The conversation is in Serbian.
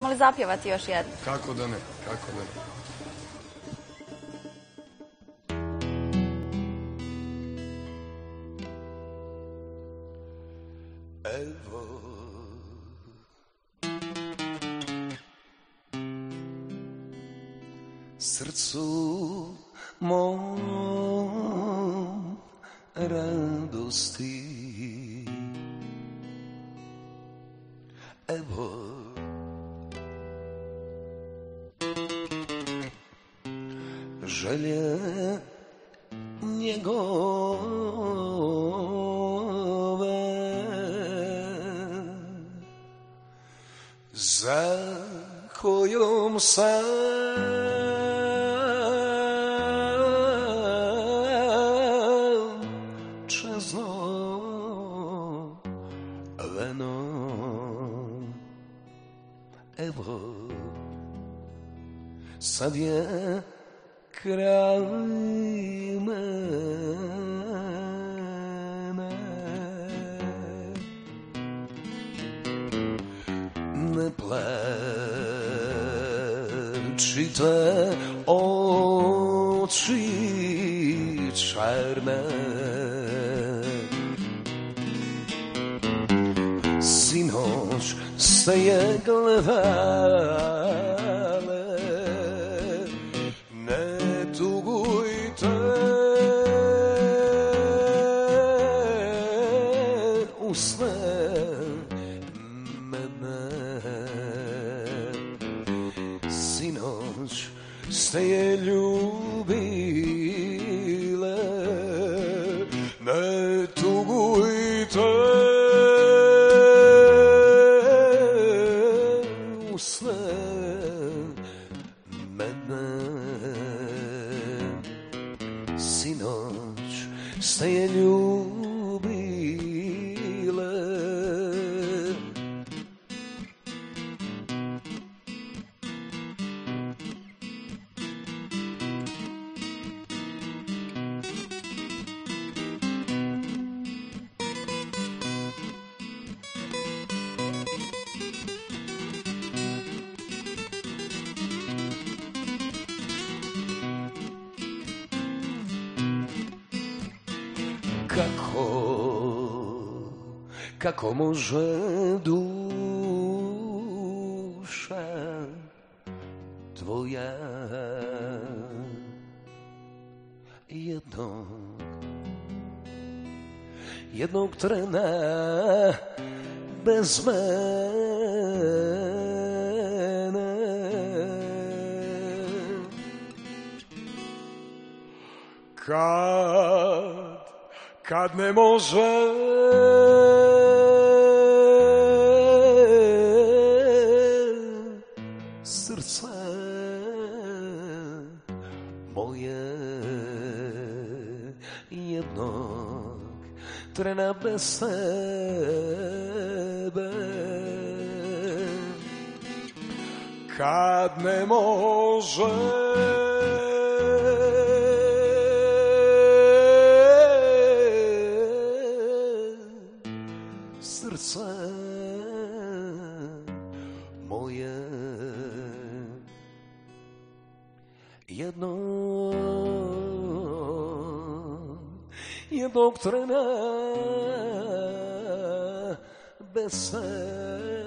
li zapjevati još jednu? Kako da ne, kako da ne. Evo srcu mom radosti, evo želje njegove, za kojom sam čezno veno, evo sad je kraj mene, ne plačite oči čarne, sinoć ste je gledale, ne tugujte usne mene, sinoć ste je ljubile, ne tugujte usne mene, sinoć ste je ljubile. Kako može duša tvoja jednog trena bez mene, kad ne može srce moje jednog trena bez tebe, kad ne može srce moje jednog trena bez sebe.